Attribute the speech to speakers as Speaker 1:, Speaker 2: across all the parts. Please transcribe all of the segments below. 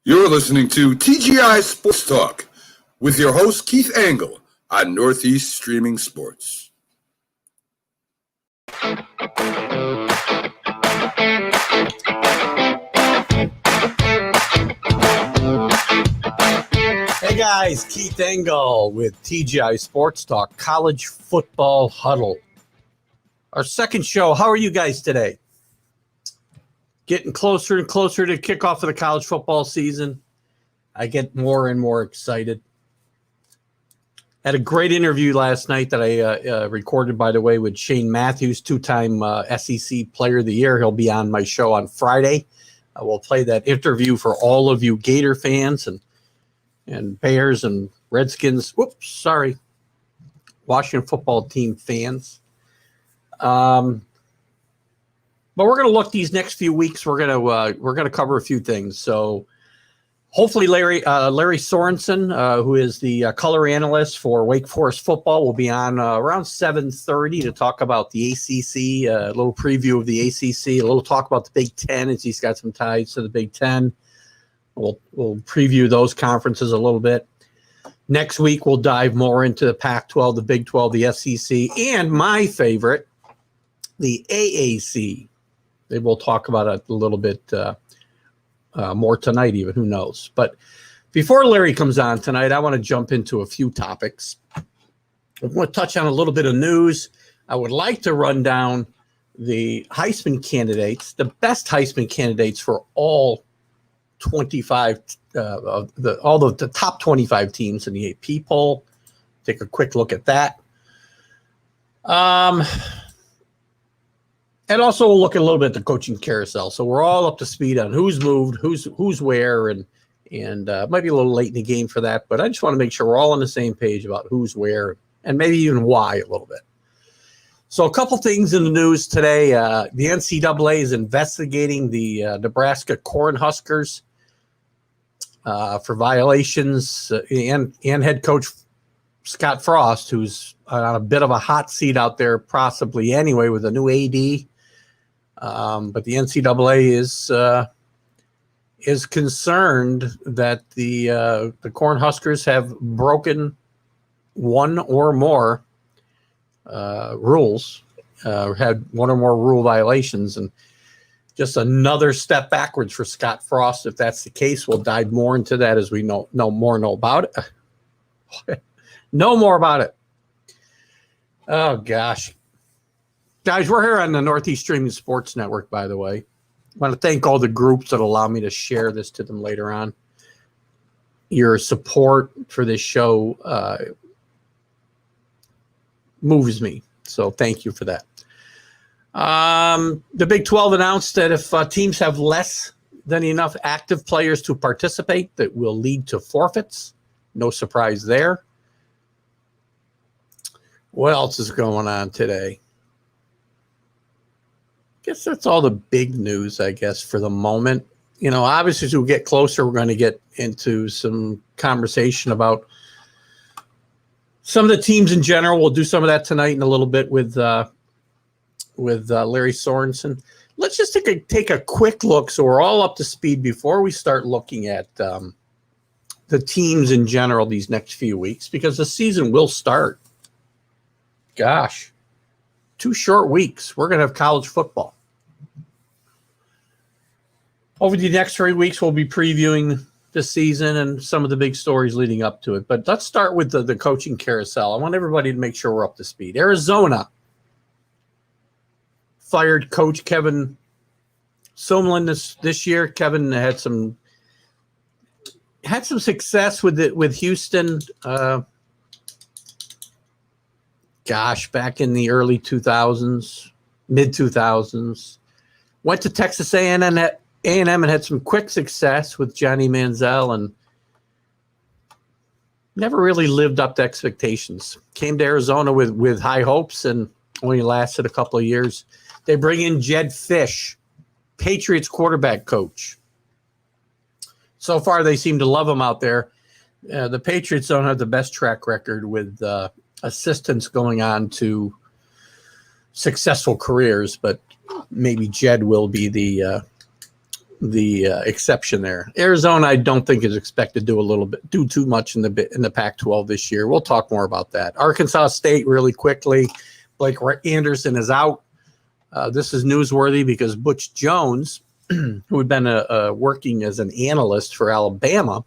Speaker 1: You're listening to TGI Sports Talk with your host, Keith Angle, on Northeast Streaming Sports.
Speaker 2: Hey guys, Keith Angle with TGI Sports Talk, College Football Huddle. Our second show. How are you guys today? Getting closer and closer to kickoff of the college football season. I get more and more excited. Had a great interview last night that I recorded, by the way, with Shane Matthews, two-time SEC Player of the Year. He'll be on my show on Friday. I will play that interview for all of you Gator fans and Bears and Redskins. Washington football team fans. But we're going to look these next few weeks. We're going to cover a few things. So hopefully Lary Sorensen, who is the color analyst for Wake Forest football, will be on around 7:30 to talk about the ACC, a little preview of the ACC, a little talk about the Big Ten as he's got some ties to the Big Ten. We'll preview those conferences a little bit. Next week, we'll dive more into the Pac-12, the Big 12, the SEC, and my favorite, the AAC. We'll talk about it a little bit more tonight even, who knows. But before Larry comes on tonight, I want to jump into a few topics. I want to touch on a little bit of news. I would like to run down the Heisman candidates, the best Heisman candidates for all 25 of the top 25 teams in the AP poll. Take a quick look at that. And also we'll look at a little bit at the coaching carousel. So we're all up to speed on who's moved, who's where, and might be a little late in the game for that. But I just want to make sure we're all on the same page about who's where and maybe even why a little bit. So a couple things in the news today. The NCAA is investigating the Nebraska Cornhuskers for violations and head coach Scott Frost, who's on a bit of a hot seat out there possibly anyway with a new AD. But the NCAA is concerned that the Cornhuskers have broken one or more rules, had one or more rule violations, and just another step backwards for Scott Frost. If that's the case, we'll dive more into that as we know about it. Know more about it. Oh, gosh. Guys, we're here on the Northeast Streaming Sports Network, by the way. I want to thank all the groups that allow me to share this to them later on. Your support for this show moves me, so thank you for that. The Big 12 announced that if teams have less than enough active players to participate, that will lead to forfeits. No surprise there. What else is going on today? Guess that's all the big news, I guess, for the moment. You know, obviously, as we get closer, we're going to get into some conversation about some of the teams in general. We'll do some of that tonight in a little bit with Lary Sorensen. Let's just take a quick look so we're all up to speed before we start looking at the teams in general these next few weeks, because the season will start. Gosh, 2 short weeks. We're going to have college football. Over the next 3 weeks, we'll be previewing the season and some of the big stories leading up to it. But let's start with the coaching carousel. I want everybody to make sure we're up to speed. Arizona fired coach Kevin Sumlin this year. Kevin had some success with Houston. Back in the early 2000s, mid 2000s, went to Texas A&M and had some quick success with Johnny Manziel and never really lived up to expectations. Came to Arizona with high hopes and only lasted a couple of years. They bring in Jed Fish, Patriots quarterback coach. So far, they seem to love him out there. The Patriots don't have the best track record with assistants going on to successful careers, but maybe Jed will be the the exception there. Arizona, I don't think is expected to do too much in the Pac-12 this year. We'll talk more about that. Arkansas State, really quickly. Blake Anderson is out. This is newsworthy because Butch Jones, who had been working as an analyst for Alabama,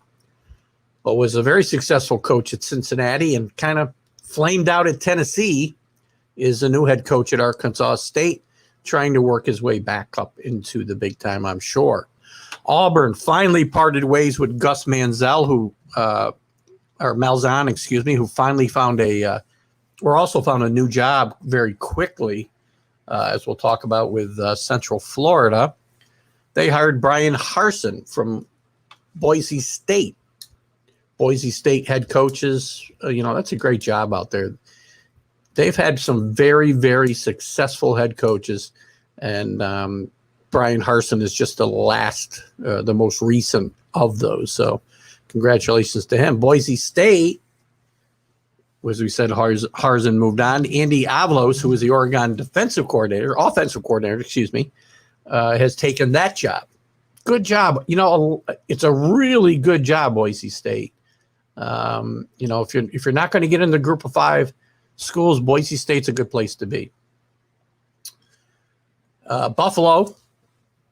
Speaker 2: but was a very successful coach at Cincinnati and kind of flamed out at Tennessee, is a new head coach at Arkansas State, trying to work his way back up into the big time, I'm sure. Auburn finally parted ways with Gus Malzahn, who finally found found a new job very quickly, as we'll talk about with Central Florida. They hired Brian Harsin from Boise State. Boise State head coaches, that's a great job out there. They've had some very, very successful head coaches, and Brian Harsin is just the most recent of those. So congratulations to him. Boise State, as we said, Harsin moved on. Andy Avalos, who was the Oregon offensive coordinator, has taken that job. Good job. It's a really good job, Boise State. If you're not going to get in the group of 5 schools, Boise State's a good place to be. Buffalo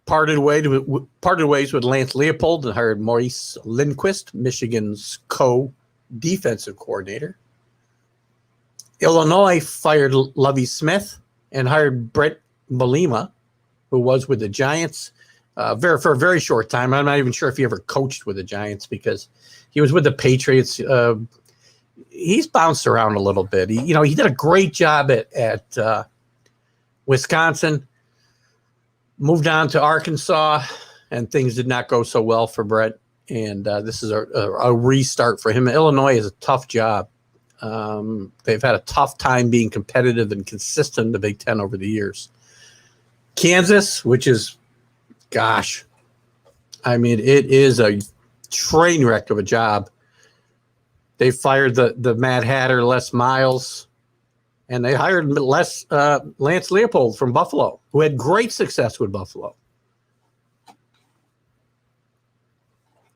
Speaker 2: parted ways with Lance Leopold and hired Maurice Lindquist, Michigan's co-defensive coordinator. Illinois fired Lovie Smith and hired Brett Bielema, who was with the Giants for a very short time. I'm not even sure if he ever coached with the Giants because he was with the Patriots. He's bounced around a little bit. He did a great job at Wisconsin, moved on to Arkansas, and things did not go so well for Brett. And this is a restart for him. Illinois is a tough job. They've had a tough time being competitive and consistent in the Big Ten over the years. Kansas, which is, it is a train wreck of a job. They fired the Mad Hatter, Les Miles, and they hired Lance Leopold from Buffalo, who had great success with Buffalo.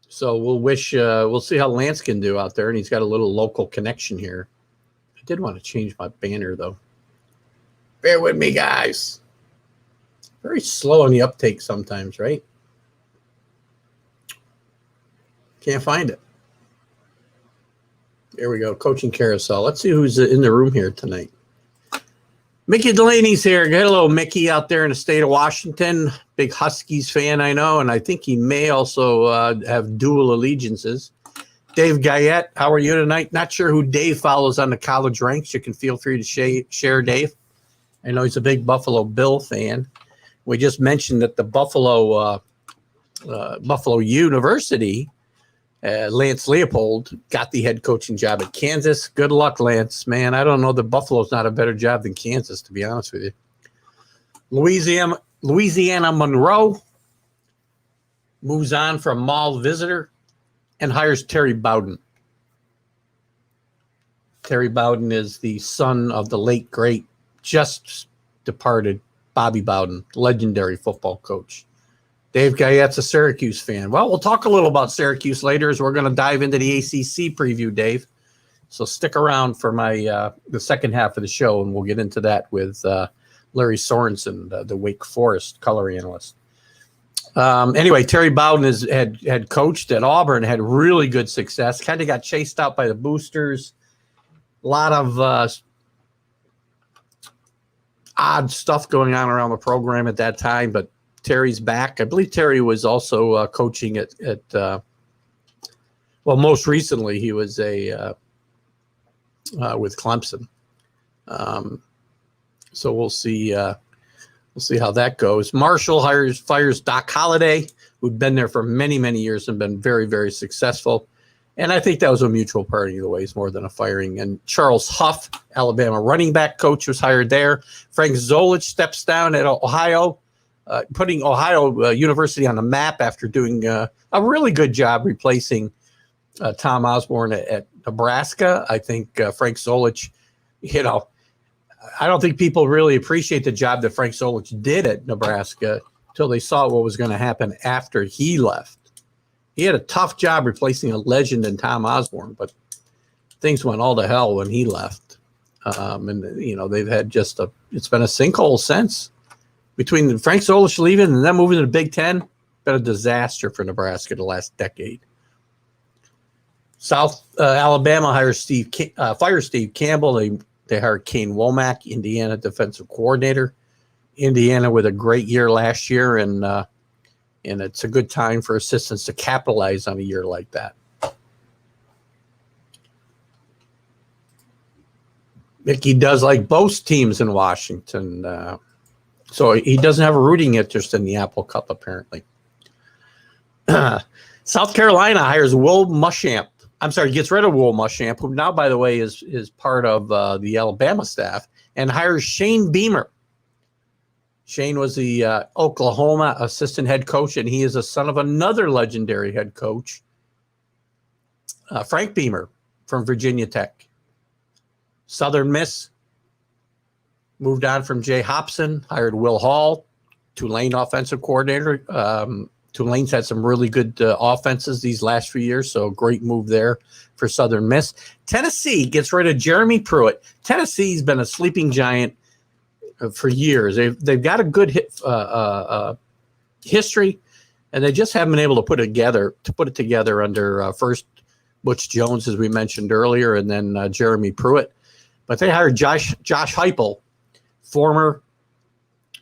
Speaker 2: So we'll see how Lance can do out there, and he's got a little local connection here. I did want to change my banner, though. Bear with me, guys. Very slow on the uptake sometimes, right? Can't find it. There we go. Coaching carousel. Let's see who's in the room here tonight. Mickey Delaney's here. Hello, Mickey, out there in the state of Washington. Big Huskies fan, I know, and I think he may also have dual allegiances. Dave Guyette, how are you tonight? Not sure who Dave follows on the college ranks. You can feel free to share Dave. I know he's a big Buffalo Bill fan. We just mentioned that the Buffalo University, Lance Leopold got the head coaching job at Kansas. Good luck, Lance. Man, I don't know that Buffalo's not a better job than Kansas, to be honest with you. Louisiana Monroe moves on from Mall Visitor and hires Terry Bowden. Terry Bowden is the son of the late, great, just departed Bobby Bowden, legendary football coach. Dave Guyette's a Syracuse fan. Well, we'll talk a little about Syracuse later as we're going to dive into the ACC preview, Dave. So stick around for the second half of the show, and we'll get into that with Lary Sorensen, the Wake Forest color analyst. Anyway, Terry Bowden had coached at Auburn, had really good success, kind of got chased out by the boosters. A lot of odd stuff going on around the program at that time, but Terry's back. I believe Terry was also coaching at most recently he was with Clemson. So we'll see how that goes. Marshall fires Doc Holliday, who'd been there for many, many years and been very, very successful. And I think that was a mutual parting of the ways more than a firing. And Charles Huff, Alabama running back coach, was hired there. Frank Zolich steps down at Ohio, putting Ohio University on the map after doing a really good job replacing Tom Osborne at Nebraska. I think Frank Zolich, I don't think people really appreciate the job that Frank Zolich did at Nebraska. till they saw what was going to happen after he left. He had a tough job replacing a legend in Tom Osborne, but things went all to hell when he left. And, you know, they've had it's been a sinkhole since. Between Frank Solich leaving and them moving to the Big Ten, been a disaster for Nebraska the last decade. South Alabama fires Steve Campbell. They hired Kane Womack, Indiana defensive coordinator. Indiana with a great year last year, and it's a good time for assistants to capitalize on a year like that. Mickey does like both teams in Washington, so he doesn't have a rooting interest in the Apple Cup, apparently. South Carolina hires Will Muschamp. I'm sorry, gets rid of Will Muschamp, who now, by the way, is part of the Alabama staff, and hires Shane Beamer. Shane was the Oklahoma assistant head coach, and he is a son of another legendary head coach, Frank Beamer from Virginia Tech. Southern Miss moved on from Jay Hobson, hired Will Hall, Tulane offensive coordinator. Tulane's had some really good offenses these last few years, so great move there for Southern Miss. Tennessee gets rid of Jeremy Pruitt. Tennessee's been a sleeping giant for years. They've got a good history, and they just haven't been able to put it together under first Butch Jones, as we mentioned earlier, and then Jeremy Pruitt. But they hired Josh Heupel, former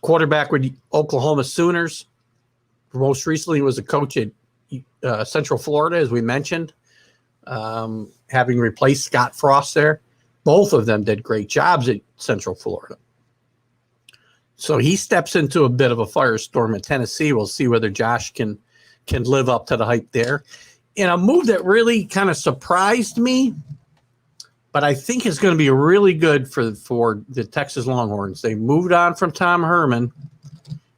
Speaker 2: quarterback with Oklahoma Sooners. Most recently was a coach at Central Florida, as we mentioned, having replaced Scott Frost there. Both of them did great jobs at Central Florida. So he steps into a bit of a firestorm at Tennessee. We'll see whether Josh can live up to the hype there. In a move that really kind of surprised me, but I think is going to be really good for the Texas Longhorns. They moved on from Tom Herman,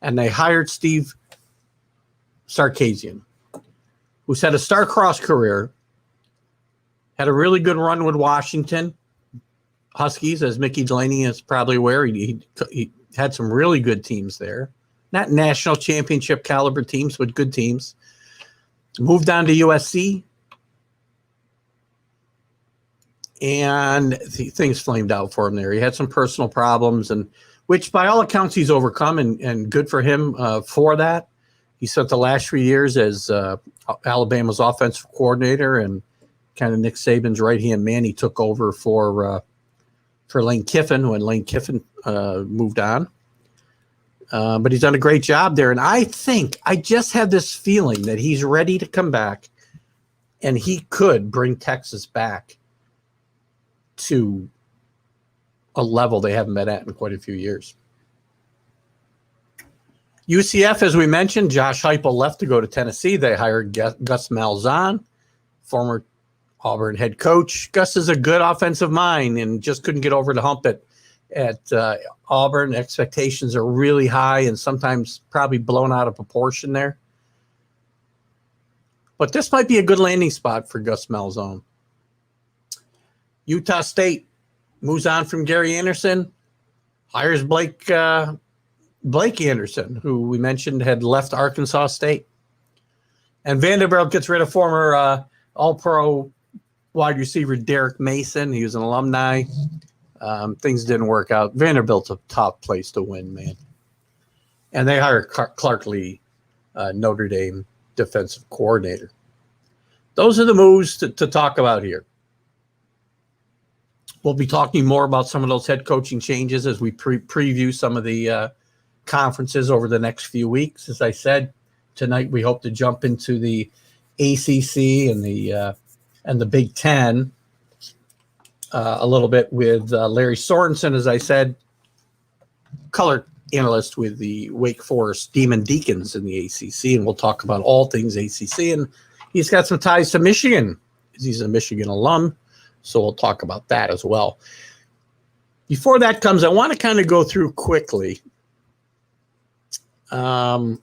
Speaker 2: and they hired Steve Sarkisian, who's had a star-crossed career, had a really good run with Washington Huskies, as Mickey Delaney is probably aware. He had some really good teams there. Not national championship caliber teams, but good teams. Moved on to USC, and things flamed out for him there. He had some personal problems, and which by all accounts he's overcome, and good for him for that. He spent the last 3 years as Alabama's offensive coordinator and kind of Nick Saban's right-hand man. He took over for Lane Kiffin when Lane Kiffin moved on. But he's done a great job there. And I just have this feeling that he's ready to come back, and he could bring Texas back to a level they haven't been at in quite a few years. UCF, as we mentioned, Josh Heupel left to go to Tennessee. They hired Gus Malzahn, former Auburn head coach. Gus is a good offensive mind and just couldn't get over the hump at Auburn. Expectations are really high and sometimes probably blown out of proportion there. But this might be a good landing spot for Gus Malzahn. Utah State moves on from Gary Anderson, hires Blake Anderson, who we mentioned had left Arkansas State. And Vanderbilt gets rid of former All-Pro wide receiver Derek Mason. He was an alumni. Things didn't work out. Vanderbilt's a tough place to win, man. And they hired Clark Lee, Notre Dame defensive coordinator. Those are the moves to talk about here. We'll be talking more about some of those head coaching changes as we preview some of the conferences over the next few weeks. As I said, tonight we hope to jump into the ACC and the Big Ten a little bit with Lary Sorensen, as I said, color analyst with the Wake Forest Demon Deacons in the ACC, and we'll talk about all things ACC. And he's got some ties to Michigan. He's a Michigan alum, so we'll talk about that as well. Before that comes, I want to kind of go through quickly the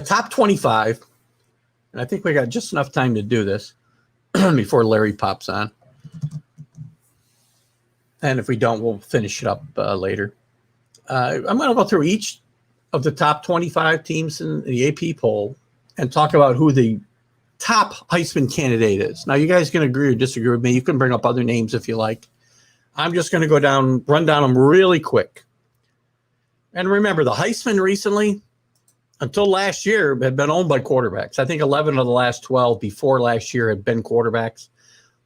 Speaker 2: top 25, and I think we got just enough time to do this before Larry pops on. And if we don't, we'll finish it up later. I'm going to go through each of the top 25 teams in the AP poll and talk about who the top Heisman candidate is. Now, you guys can agree or disagree with me. You can bring up other names if you like. I'm just going to run down them really quick. And remember, the Heisman recently, until last year, had been owned by quarterbacks. I think 11 of the last 12 before last year had been quarterbacks.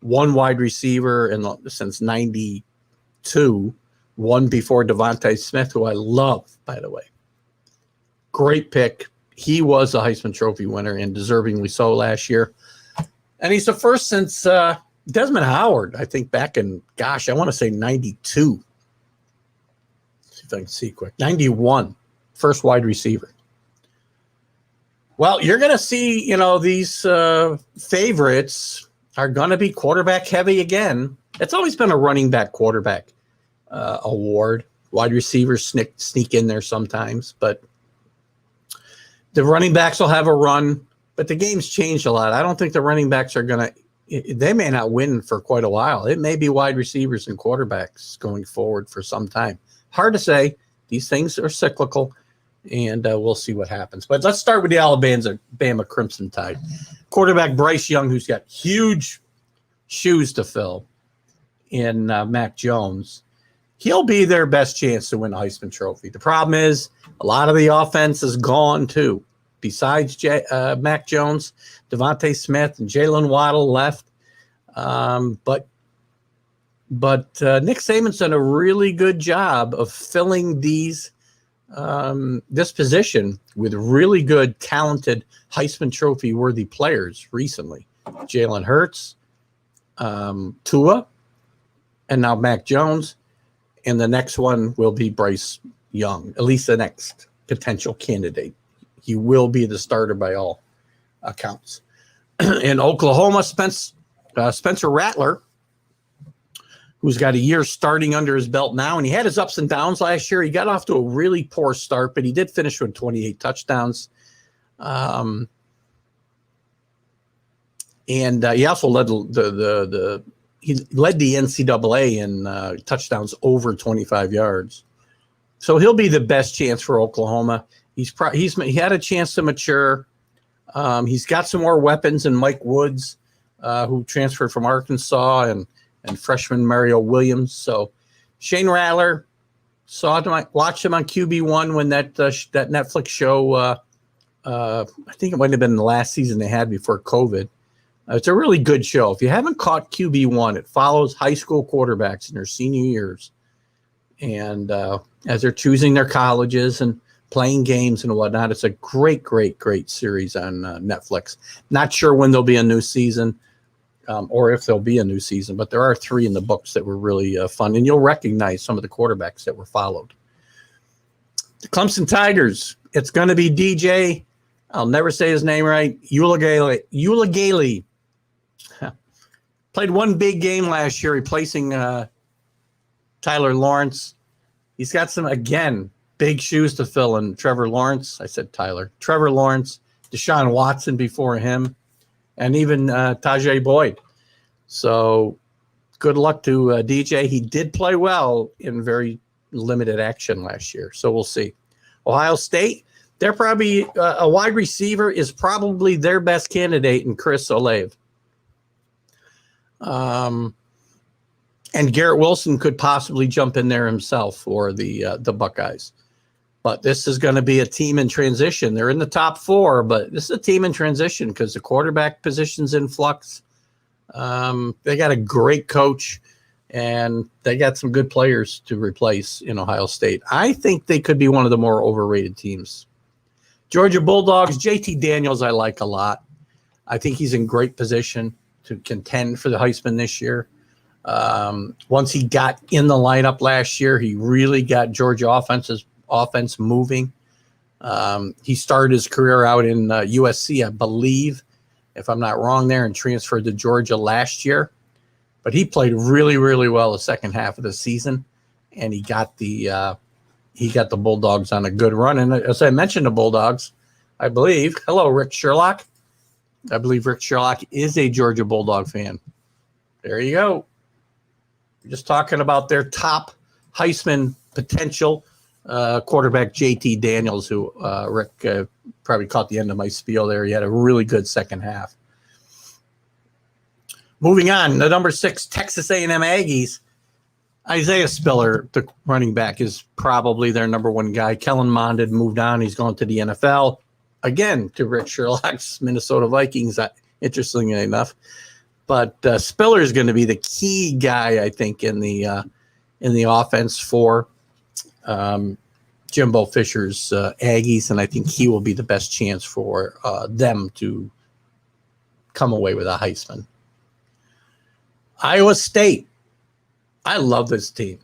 Speaker 2: One wide receiver since 92, one before Devontae Smith, who I love, by the way. Great pick. He was a Heisman Trophy winner and deservingly so last year. And he's the first since Desmond Howard, I think back in, I want to say 92. Let's see if I can see quick. 91, first wide receiver. Well, you're going to see, these favorites are going to be quarterback heavy again. It's always been a running back quarterback award. Wide receivers sneak in there sometimes, but the running backs will have a run. But the game's changed a lot. I don't think the running backs are going to – they may not win for quite a while. It may be wide receivers and quarterbacks going forward for some time. Hard to say. These things are cyclical. And we'll see what happens. But let's start with the Alabama Crimson Tide. Quarterback Bryce Young, who's got huge shoes to fill in Mac Jones. He'll be their best chance to win a Heisman Trophy. The problem is a lot of the offense is gone, too. Besides Mac Jones, Devontae Smith and Jalen Waddle left. But Nick Saban's done a really good job of filling this position with really good, talented Heisman Trophy worthy players recently. Jalen Hurts, Tua, and now Mac Jones. And the next one will be Bryce Young, at least the next potential candidate. He will be the starter by all accounts. In Oklahoma, Spencer Rattler, who's got a year starting under his belt now, and he had his ups and downs last year. He got off to a really poor start, but he did finish with 28 touchdowns. And he also led he led the NCAA in touchdowns over 25 yards. So he'll be the best chance for Oklahoma. He had a chance to mature. He's got some more weapons in Mike Woods, who transferred from Arkansas, and freshman Mario Williams. So Shane Rattler, watched him on QB1 when that Netflix show, I think it might have been the last season they had before COVID. It's a really good show. If you haven't caught QB1, it follows high school quarterbacks in their senior years. And as they're choosing their colleges and playing games and whatnot, it's a great, great, great series on Netflix. Not sure when there'll be a new season. Or if there'll be a new season, but there are 3 in the books that were really fun, and you'll recognize some of the quarterbacks that were followed. The Clemson Tigers, it's going to be DJ, I'll never say his name right, Uiagalelei. Played one big game last year, replacing Tyler Lawrence. He's got some, again, big shoes to fill in. Trevor Lawrence, Deshaun Watson before him, and even Tajay Boyd. So good luck to DJ. He did play well in very limited action last year. So we'll see. Ohio State, they're probably a wide receiver is probably their best candidate in Chris Olave. And Garrett Wilson could possibly jump in there himself for the Buckeyes. But this is going to be a team in transition. They're in the top 4, but this is a team in transition because the quarterback position's in flux. They got a great coach, and they got some good players to replace in Ohio State. I think they could be one of the more overrated teams. Georgia Bulldogs, JT Daniels I like a lot. I think he's in great position to contend for the Heisman this year. Once he got in the lineup last year, he really got Georgia offense moving. He started his career out in USC, I believe, if I'm not wrong there, and transferred to Georgia last year. But he played really, really well the second half of the season, and he got the Bulldogs on a good run. And as I mentioned, the Bulldogs, I believe, hello, Rick Sherlock. I believe Rick Sherlock is a Georgia Bulldog fan. There you go. We're just talking about their top Heisman potential quarterback JT Daniels, who Rick probably caught the end of my spiel there. He had a really good second half. Moving on, the number 6 Texas A&M Aggies. Isaiah Spiller, the running back, is probably their number one guy. Kellen Mond had moved on. He's going to the NFL. Again, to Rick Sherlock's Minnesota Vikings, interestingly enough. But Spiller is going to be the key guy, I think, in the offense for Jimbo Fisher's Aggies, and I think he will be the best chance for them to come away with a Heisman. Iowa State. I love this team.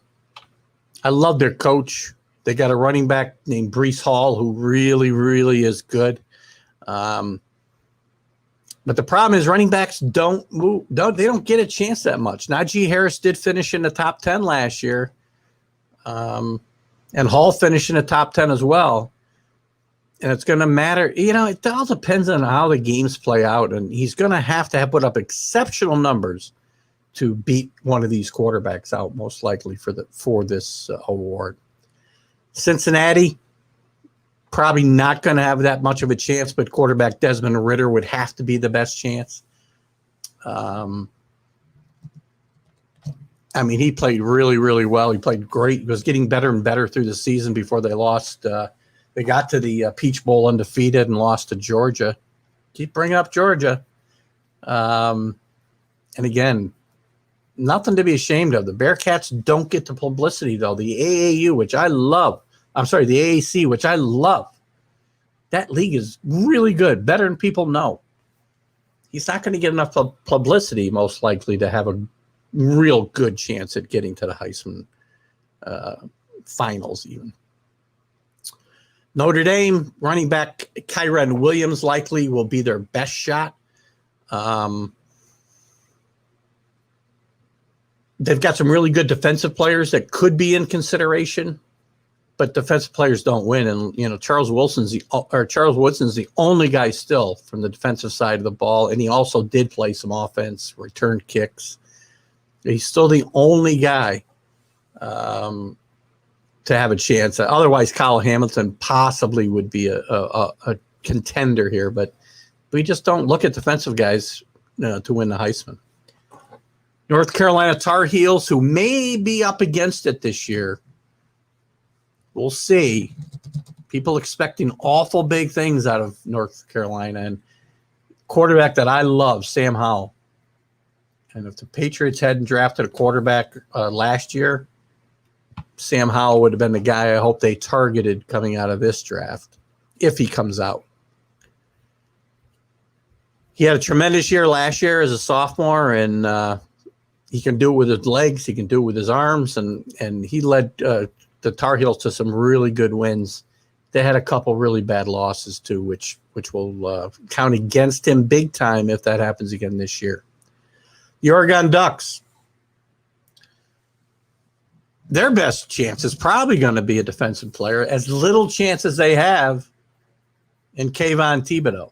Speaker 2: I love their coach. They got a running back named Breece Hall who really, really is good. But the problem is running backs don't move. They don't get a chance that much. Najee Harris did finish in the top 10 last year. And Hall finished in the top 10 as well. And it's going to matter. You know, it all depends on how the games play out. And he's going to have put up exceptional numbers to beat one of these quarterbacks out, most likely for this award. Cincinnati, probably not going to have that much of a chance, but quarterback Desmond Ridder would have to be the best chance. I mean, he played really, really well. He played great. He was getting better and better through the season before they lost. They got to the Peach Bowl undefeated and lost to Georgia. Keep bringing up Georgia. And again, nothing to be ashamed of. The Bearcats don't get the publicity, though. The AAU, which I love. I'm sorry, the AAC, which I love. That league is really good, better than people know. He's not going to get enough publicity, most likely, to have a real good chance at getting to the Heisman finals even. Notre Dame, running back Kyren Williams likely will be their best shot. They've got some really good defensive players that could be in consideration, but defensive players don't win. And you know, Charles Woodson's the only guy still from the defensive side of the ball, and he also did play some offense, returned kicks. He's still the only guy to have a chance. Otherwise, Kyle Hamilton possibly would be a contender here, but we just don't look at defensive guys to win the Heisman. North Carolina Tar Heels, who may be up against it this year. We'll see. People expecting awful big things out of North Carolina. And quarterback that I love, Sam Howell. And if the Patriots hadn't drafted a quarterback last year, Sam Howell would have been the guy I hope they targeted coming out of this draft, if he comes out. He had a tremendous year last year as a sophomore, and he can do it with his legs. He can do it with his arms, and he led the Tar Heels to some really good wins. They had a couple really bad losses too, which will count against him big time if that happens again this year. The Oregon Ducks, their best chance is probably going to be a defensive player, as little chance as they have in Kayvon Thibodeau.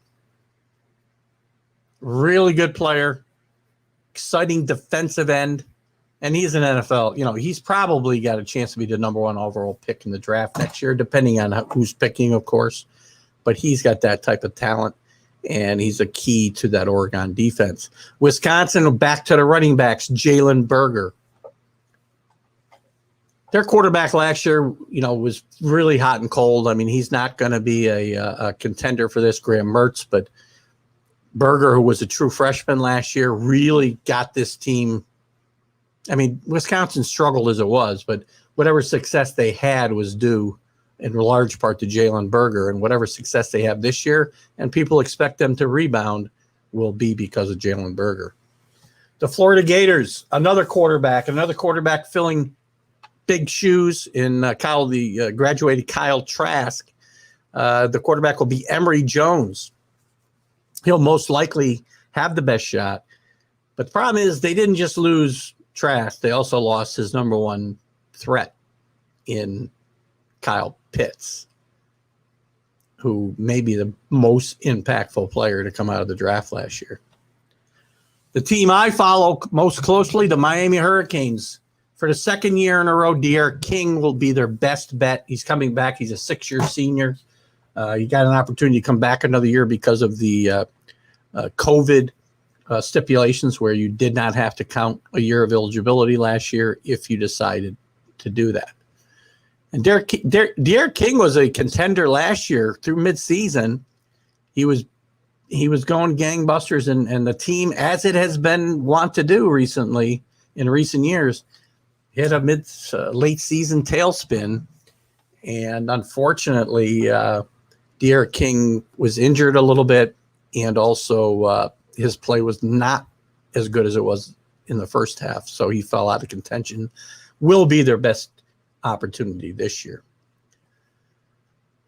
Speaker 2: Really good player. Exciting defensive end, and he's an NFL. You know, he's probably got a chance to be the number 1 overall pick in the draft next year, depending on who's picking, of course. But he's got that type of talent, and he's a key to that Oregon defense. Wisconsin, back to the running backs, Jalen Berger. Their quarterback last year, you know, was really hot and cold. I mean, he's not going to be a contender for this, Graham Mertz, but Berger, who was a true freshman last year, really got this team. I mean, Wisconsin struggled as it was, but whatever success they had was due in large part to Jalen Berger, and whatever success they have this year, and people expect them to rebound, will be because of Jalen Berger. The Florida Gators, another quarterback filling big shoes in graduated Kyle Trask. The quarterback will be Emory Jones. He'll most likely have the best shot. But the problem is they didn't just lose Trask. They also lost his number 1 threat in Kyle Pitts, who may be the most impactful player to come out of the draft last year. The team I follow most closely, the Miami Hurricanes. For the second year in a row, De'Aaron King will be their best bet. He's coming back. He's a 6-year senior. He got an opportunity to come back another year because of the COVID stipulations where you did not have to count a year of eligibility last year if you decided to do that. And De'Aaron King was a contender last year through midseason. He was going gangbusters, and the team, as it has been wont to do recently in recent years, hit a late season tailspin. And unfortunately, De'Aaron King was injured a little bit, and also his play was not as good as it was in the first half. So he fell out of contention. Will be their best opportunity this year.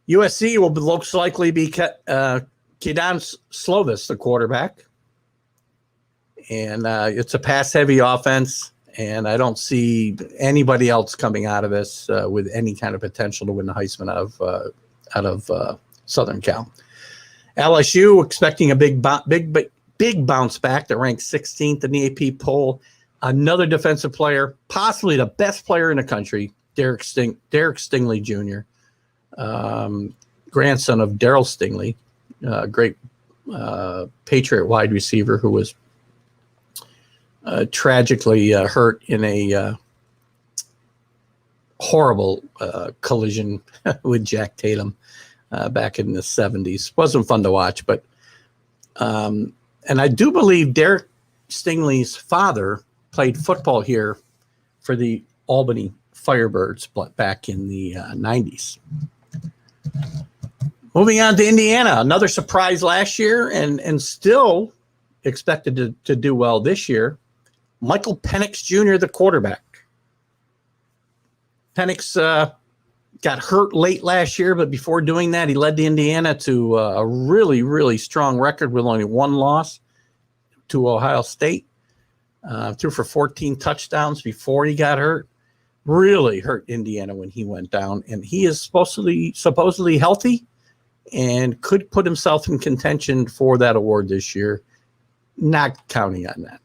Speaker 2: USC will most likely be Kedan Slovis, the quarterback. And it's a pass-heavy offense, and I don't see anybody else coming out of this with any kind of potential to win the Heisman out of Southern Cal. LSU expecting a big bounce back. They're ranked 16th in the AP poll. Another defensive player, possibly the best player in the country, Derek Stingley Jr., grandson of Darryl Stingley, great Patriot wide receiver who was tragically hurt in a horrible collision with Jack Tatum back in the 70s. Wasn't fun to watch, but and I do believe Derek Stingley's father played football here for the Albany Firebirds back in the 90s. Moving on to Indiana, another surprise last year and still expected to do well this year. Michael Penix Jr., the quarterback. Penix got hurt late last year, but before doing that, he led the Indiana to a really, really strong record with only one loss to Ohio State. Threw for 14 touchdowns before he got hurt. Really hurt Indiana when he went down, and he is supposedly healthy and could put himself in contention for that award this year. Not counting on that.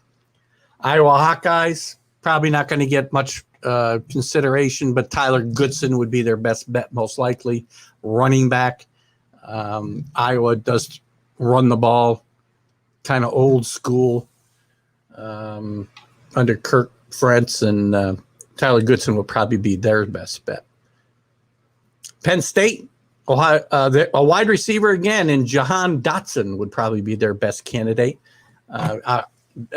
Speaker 2: Iowa Hawkeyes, probably not going to get much consideration, but Tyler Goodson would be their best bet, most likely. Running back. Iowa does run the ball, kind of old school under Kirk Ferentz, and Tyler Goodson will probably be their best bet. Penn State, Ohio, a wide receiver again, and Jahan Dotson would probably be their best candidate.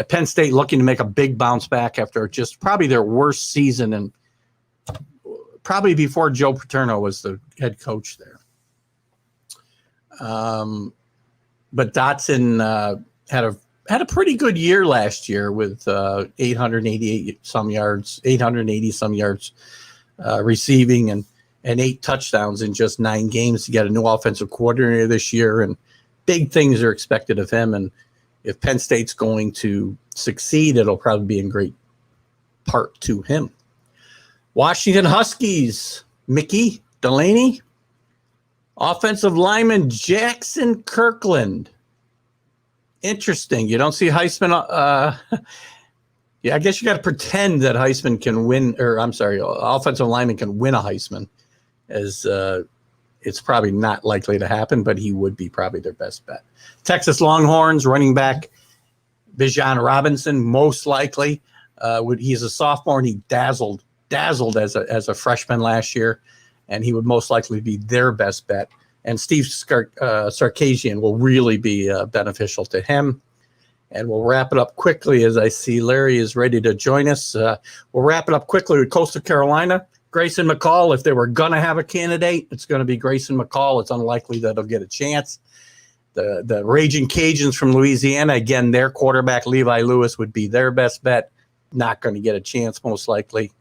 Speaker 2: Penn State looking to make a big bounce back after just probably their worst season, and probably before Joe Paterno was the head coach there. But Dotson had a pretty good year last year with 880 some yards receiving and 8 touchdowns in just 9 games. He got a new offensive coordinator this year, and big things are expected of him. And if Penn State's going to succeed, it'll probably be in great part to him. Washington Huskies, Mickey Delaney, offensive lineman Jackson Kirkland. Interesting. You don't see Heisman. Yeah, I guess you got to pretend that Heisman can win, or I'm sorry, offensive lineman can win a Heisman, as it's probably not likely to happen, but he would be probably their best bet. Texas Longhorns running back Bijan Robinson, most likely. He's a sophomore, and he dazzled as a freshman last year, and he would most likely be their best bet. And Steve Sarkisian will really be beneficial to him. And we'll wrap it up quickly as I see Larry is ready to join us. We'll wrap it up quickly with Coastal Carolina. Grayson McCall, if they were going to have a candidate, it's going to be Grayson McCall. It's unlikely that he'll get a chance. The Raging Cajuns from Louisiana, again, their quarterback, Levi Lewis, would be their best bet. Not going to get a chance, most likely.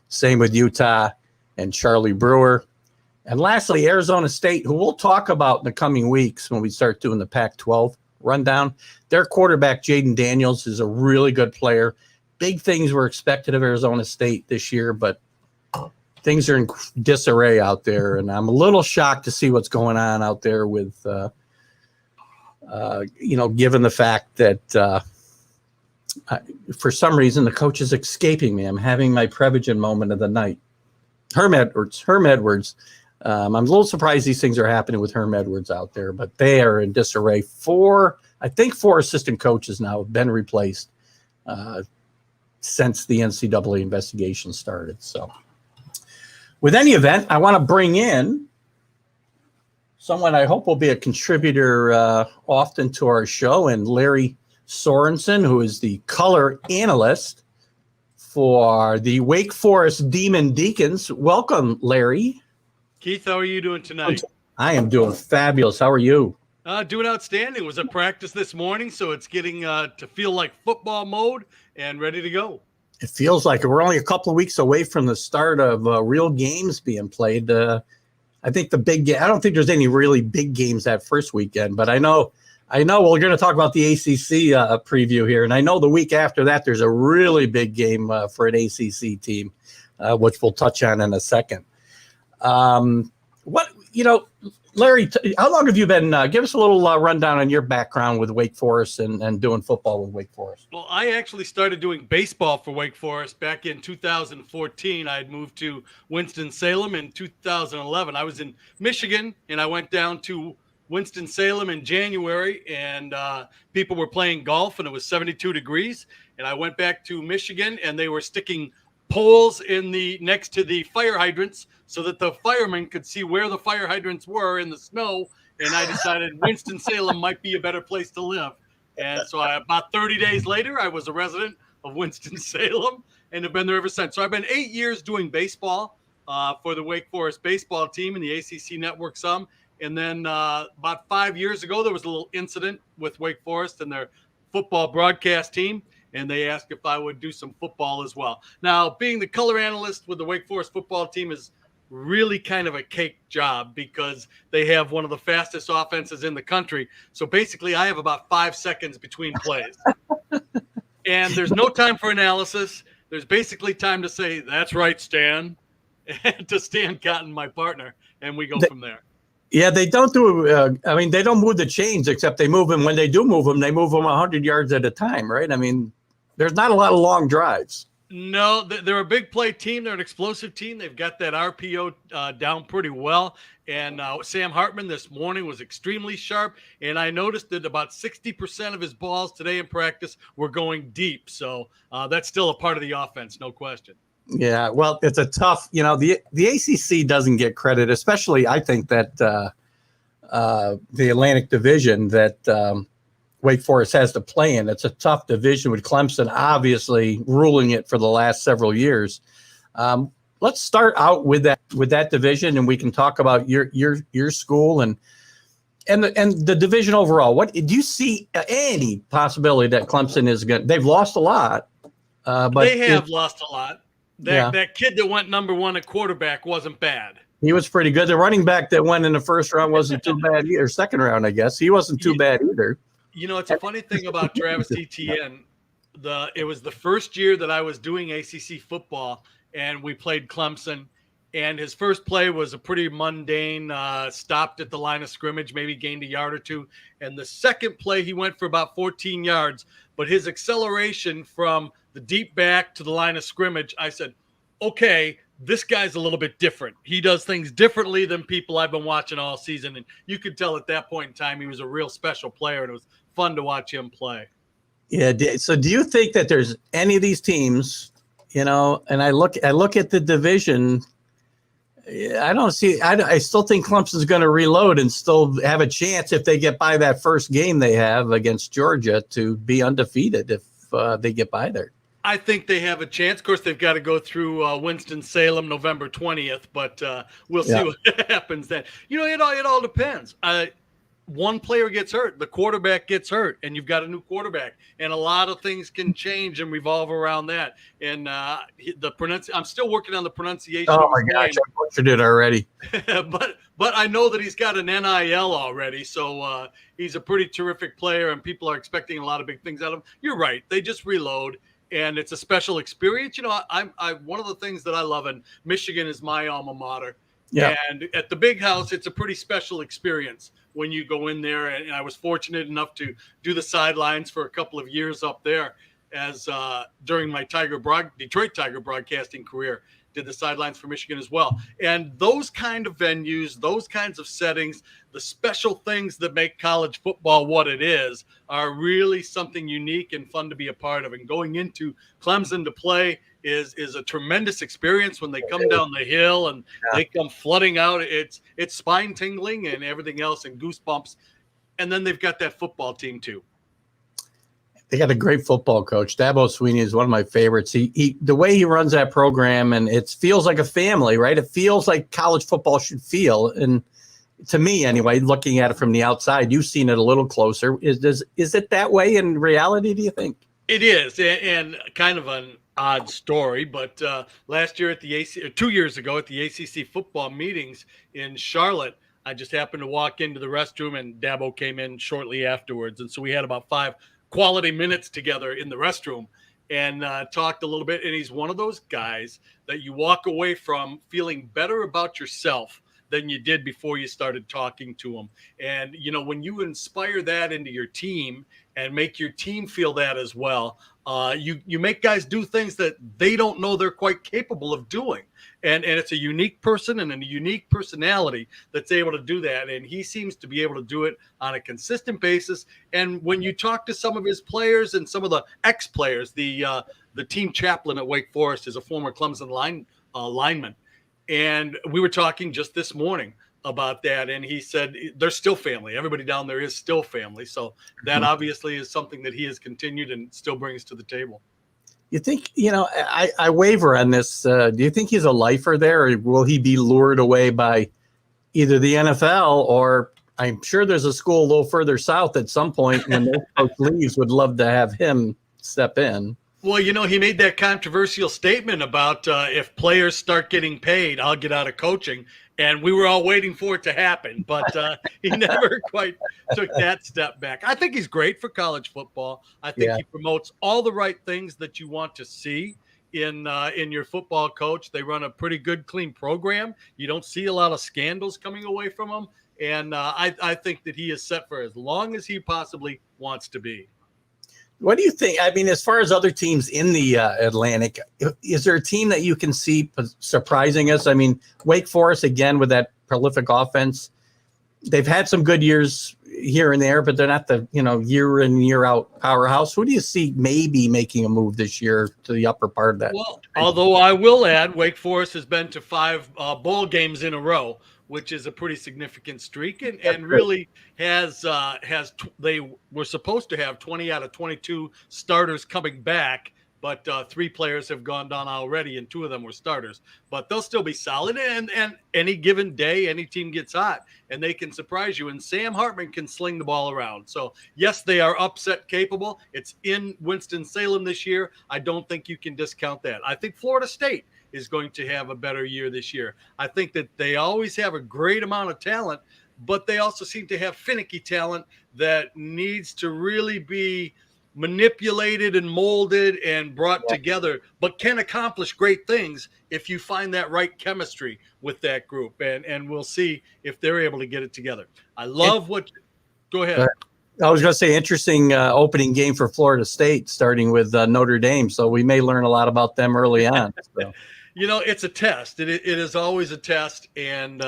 Speaker 2: Same with Utah and Charlie Brewer. And lastly, Arizona State, who we'll talk about in the coming weeks when we start doing the Pac-12 rundown. Their quarterback, Jaden Daniels, is a really good player. Big things were expected of Arizona State this year, but things are in disarray out there. And I'm a little shocked to see what's going on out there with, given the fact that For some reason, the coach is escaping me. I'm having my Prevagen moment of the night. Herm Edwards. I'm a little surprised these things are happening with Herm Edwards out there, but they are in disarray. I think four assistant coaches now have been replaced since the NCAA investigation started. So with any event, I want to bring in someone I hope will be a contributor often to our show, and Lary Sorensen, who is the color analyst for the Wake Forest Demon Deacons. Welcome, Lary.
Speaker 3: Keith, how are you doing tonight?
Speaker 2: I am doing fabulous. How are you?
Speaker 3: Doing outstanding. Was at practice this morning, so it's getting to feel like football mode and ready to go.
Speaker 2: It feels like we're only a couple of weeks away from the start of real games being played. I think I don't think there's any really big games that first weekend, but I know we're going to talk about the ACC preview here, and I know the week after that there's a really big game for an ACC team, which we'll touch on in a second. Larry, how long have you been? Give us a little rundown on your background with Wake Forest and doing football with Wake Forest.
Speaker 3: Well, I actually started doing baseball for Wake Forest back in 2014. I had moved to Winston-Salem in 2011. I was in Michigan, and I went down to Winston-Salem in January, and people were playing golf, and it was 72 degrees. And I went back to Michigan, and they were sticking poles next to the fire hydrants so that the firemen could see where the fire hydrants were in the snow. And I decided Winston-Salem might be a better place to live. And so about 30 days later, I was a resident of Winston-Salem and have been there ever since. So I've been 8 years doing baseball for the Wake Forest baseball team and the ACC network some. And then about 5 years ago, there was a little incident with Wake Forest and their football broadcast team, and they asked if I would do some football as well. Now, being the color analyst with the Wake Forest football team is really kind of a cake job because they have one of the fastest offenses in the country. So basically, I have about 5 seconds between plays. And there's no time for analysis. There's basically time to say, "That's right, Stan," to Stan Cotton, my partner, and we go from there.
Speaker 2: Yeah, they don't do. They don't move the chains, except they move them. When they do move them, they move them 100 yards at a time, right? I mean, there's not a lot of long drives.
Speaker 3: No, they're a big play team. They're an explosive team. They've got that RPO down pretty well. And Sam Hartman this morning was extremely sharp. And I noticed that about 60% of his balls today in practice were going deep. So that's still a part of the offense, no question.
Speaker 2: Yeah, well, it's a tough, the ACC doesn't get credit, especially I think that the Atlantic Division that Wake Forest has to play in. It's a tough division with Clemson obviously ruling it for the last several years. Let's start out with that division, and we can talk about your school and the division overall. What do you see any possibility that Clemson is going? They've lost a lot, but
Speaker 3: they have lost a lot. That kid that went number one at quarterback wasn't bad.
Speaker 2: He was pretty good. The running back that went in the first round wasn't too bad either. Second round, I guess. He wasn't too bad either.
Speaker 3: It's a funny thing about Travis Etienne. It was the first year that I was doing ACC football, and we played Clemson. And his first play was a pretty mundane, stopped at the line of scrimmage, maybe gained a yard or two. And the second play, he went for about 14 yards. But his acceleration from the deep back to the line of scrimmage, I said, okay, this guy's a little bit different. He does things differently than people I've been watching all season. And you could tell at that point in time he was a real special player, and it was fun to watch him play. Yeah.
Speaker 2: So do you think that there's any of these teams, and I look at the division, I don't see. I still think Clemson's going to reload and still have a chance if they get by that first game they have against Georgia to be undefeated if they get by there.
Speaker 3: I think they have a chance. Of course, they've got to go through Winston-Salem November 20th, but we'll see what happens then. It all depends. One player gets hurt, the quarterback gets hurt, and you've got a new quarterback, and a lot of things can change and revolve around that. And I'm still working on the pronunciation.
Speaker 2: Oh my gosh, I butchered it already.
Speaker 3: but I know that he's got an NIL already, so he's a pretty terrific player, and people are expecting a lot of big things out of him. You're right; they just reload, and it's a special experience. I one of the things that I love, and Michigan is my alma mater. Yeah. And at the Big House, it's a pretty special experience when you go in there. And I was fortunate enough to do the sidelines for a couple of years up there. as during my Detroit Tiger broadcasting career, did the sidelines for Michigan as well. And those kind of venues, those kinds of settings, the special things that make college football what it is are really something unique and fun to be a part of. And going into Clemson to play is a tremendous experience when they come down the hill and they come flooding out. It's spine tingling and everything else and goosebumps. And then they've got that football team too.
Speaker 2: They got a great football coach. Dabo Swinney is one of my favorites. He the way he runs that program, and it feels like a family, right? It feels like college football should feel. And to me, anyway, looking at it from the outside, you've seen it a little closer. Is it that way in reality, do you think?
Speaker 3: It is, and kind of an odd story, but last year at the 2 years ago at the ACC football meetings in Charlotte, I just happened to walk into the restroom, and Dabo came in shortly afterwards, and so we had about 5 quality minutes together in the restroom and talked a little bit. And he's one of those guys that you walk away from feeling better about yourself than you did before you started talking to him. And, you know, when you inspire that into your team and make your team feel that as well, you make guys do things that they don't know they're quite capable of doing. And it's a unique person and a unique personality that's able to do that. And he seems to be able to do it on a consistent basis. And when you talk to some of his players and some of the ex-players, the team chaplain at Wake Forest is a former Clemson lineman. And we were talking just this morning about that. And he said, they're still family. Everybody down there is still family. So that obviously is something that he has continued and still brings to the table.
Speaker 2: You think, you know, I waver on this. Do you think he's a lifer there, or will he be lured away by either the NFL, or I'm sure there's a school a little further south at some point when their coach leaves would love to have him step in?
Speaker 3: Well, you know, he made that controversial statement about if players start getting paid, I'll get out of coaching. And we were all waiting for it to happen, but he never quite took that step back. I think he's great for college football. I think he promotes all the right things that you want to see in your football coach. They run a pretty good, clean program. You don't see a lot of scandals coming away from him. And I think that he is set for as long as he possibly wants to be.
Speaker 2: What do you think? I mean, as far as other teams in the Atlantic, is there a team that you can see surprising us? I mean, Wake Forest, again, with that prolific offense, they've had some good years here and there, but they're not the, you know, year in, year out powerhouse. Who do you see maybe making a move this year to the upper part of that?
Speaker 3: Well, although I will add, Wake Forest has been to 5 bowl games in a row, which is a pretty significant streak, and really they were supposed to have 20 out of 22 starters coming back, but 3 players have gone down already, and 2 of them were starters. But they'll still be solid, and any given day, any team gets hot, and they can surprise you. And Sam Hartman can sling the ball around. So, yes, they are upset capable. It's in Winston-Salem this year. I don't think you can discount that. I think Florida State is going to have a better year this year. I think that they always have a great amount of talent, but they also seem to have finicky talent that needs to really be manipulated and molded and brought together, but can accomplish great things if you find that right chemistry with that group. And we'll see if they're able to get it together. I love go ahead.
Speaker 2: I was going to say, interesting opening game for Florida State, starting with Notre Dame. So we may learn a lot about them early on. So.
Speaker 3: You know, it's a test. It is always a test. And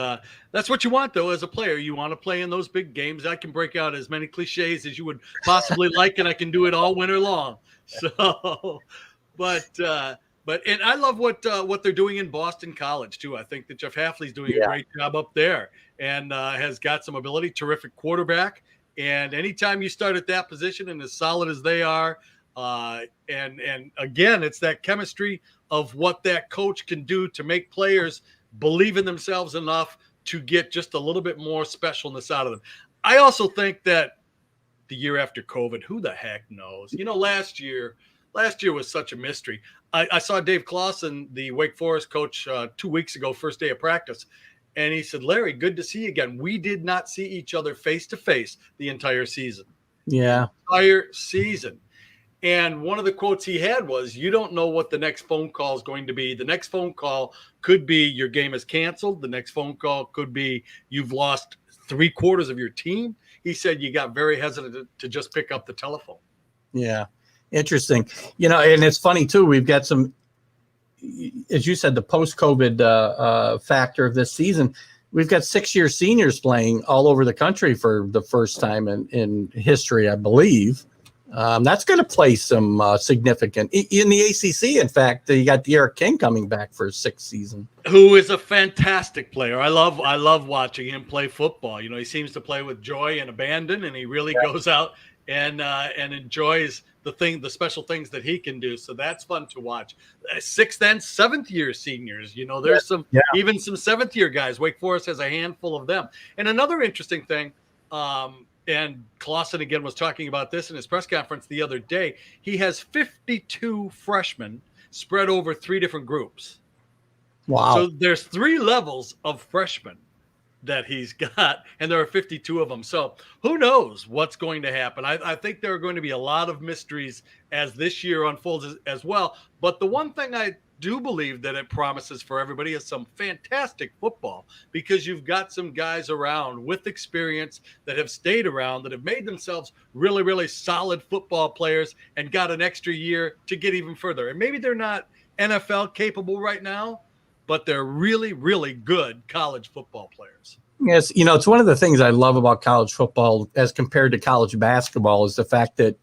Speaker 3: that's what you want, though, as a player. You want to play in those big games. I can break out as many cliches as you would possibly like, and I can do it all winter long. So, but and I love what they're doing in Boston College, too. I think that Jeff Hafley's doing a great job up there and has got some ability, terrific quarterback. And anytime you start at that position and as solid as they are, and again, it's that chemistry of what that coach can do to make players believe in themselves enough to get just a little bit more specialness out of them. I also think that the year after COVID, who the heck knows? You know, last year was such a mystery. I saw Dave Clawson, the Wake Forest coach, 2 weeks ago, first day of practice. And he said, Larry, good to see you again. We did not see each other face to face the entire season.
Speaker 2: Yeah.
Speaker 3: The entire season. And one of the quotes he had was, you don't know what the next phone call is going to be. The next phone call could be your game is canceled. The next phone call could be you've lost 3/4 of your team. He said you got very hesitant to just pick up the telephone.
Speaker 2: Yeah. Interesting. And it's funny too. We've got some, as you said, the post-COVID factor of this season. We've got 6-year seniors playing all over the country for the first time in history, I believe. That's going to play some significant in the ACC. In fact, you got Derek King coming back for his 6th season,
Speaker 3: who is a fantastic player. I love watching him play football. He seems to play with joy and abandon, and he really goes out and enjoys the special things that he can do. So that's fun to watch. 6th and 7th year seniors, there's even some 7th year guys. Wake Forest has a handful of them. And another interesting thing, and Clausen again was talking about this in his press conference the other day. He has 52 freshmen spread over 3 different groups.
Speaker 2: Wow.
Speaker 3: So there's 3 levels of freshmen that he's got, and there are 52 of them. So who knows what's going to happen? I think there are going to be a lot of mysteries as this year unfolds as well. But the one thing I do believe that it promises for everybody is some fantastic football, because you've got some guys around with experience that have stayed around, that have made themselves really, really solid football players and got an extra year to get even further. And maybe they're not NFL capable right now, but they're really, really good college football players.
Speaker 2: Yes, it's one of the things I love about college football as compared to college basketball is the fact that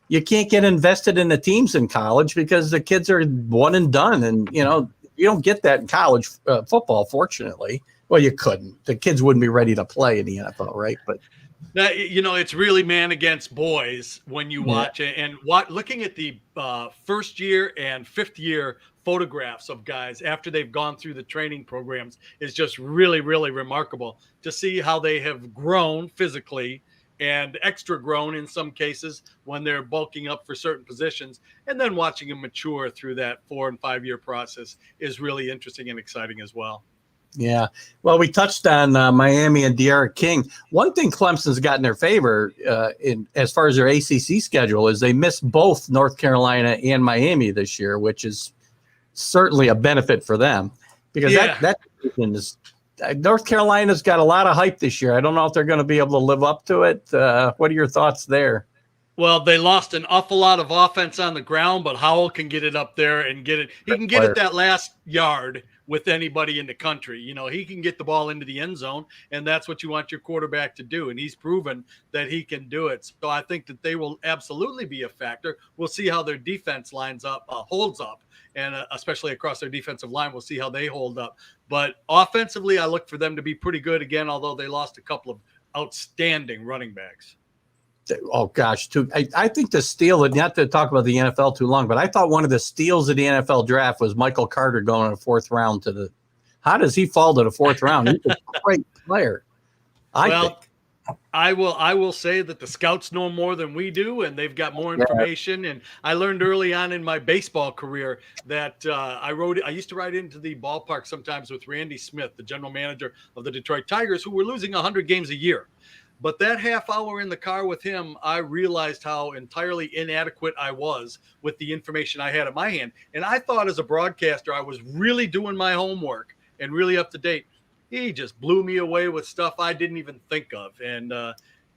Speaker 2: you can't get invested in the teams in college because the kids are one and done. And, you don't get that in college football, fortunately. Well, you couldn't. The kids wouldn't be ready to play in the NFL, right? But
Speaker 3: now, it's really man against boys when you watch it. And looking at the 1st year and 5th year photographs of guys after they've gone through the training programs is just really, really remarkable to see how they have grown physically and extra grown in some cases when they're bulking up for certain positions, and then watching them mature through that 4 and 5 year process is really interesting and exciting as well.
Speaker 2: Yeah. Well, we touched on Miami and Derek King. One thing Clemson's got in their favor in as far as their ACC schedule is they missed both North Carolina and Miami this year, which is certainly a benefit for them because that division is North Carolina's got a lot of hype this year. I don't know if they're going to be able to live up to it. What are your thoughts there?
Speaker 3: Well, they lost an awful lot of offense on the ground, but Howell can get it up there and get it. He can get it that last yard with anybody in the country. He can get the ball into the end zone, and that's what you want your quarterback to do. And he's proven that he can do it. So I think that they will absolutely be a factor. We'll see how their defense holds up. And especially across their defensive line, we'll see how they hold up. But offensively, I look for them to be pretty good again, although they lost a couple of outstanding running backs.
Speaker 2: Oh, gosh. I think the steal, not to talk about the NFL too long, but I thought one of the steals of the NFL draft was Michael Carter going in the 4th round how does he fall to the 4th round? He's a great player, I think.
Speaker 3: I will say that the scouts know more than we do, and they've got more information. And I learned early on in my baseball career that I used to ride into the ballpark sometimes with Randy Smith, the general manager of the Detroit Tigers, who were losing 100 games a year. But that half hour in the car with him, I realized how entirely inadequate I was with the information I had in my hand. And I thought as a broadcaster, I was really doing my homework and really up to date. He just blew me away with stuff I didn't even think of. And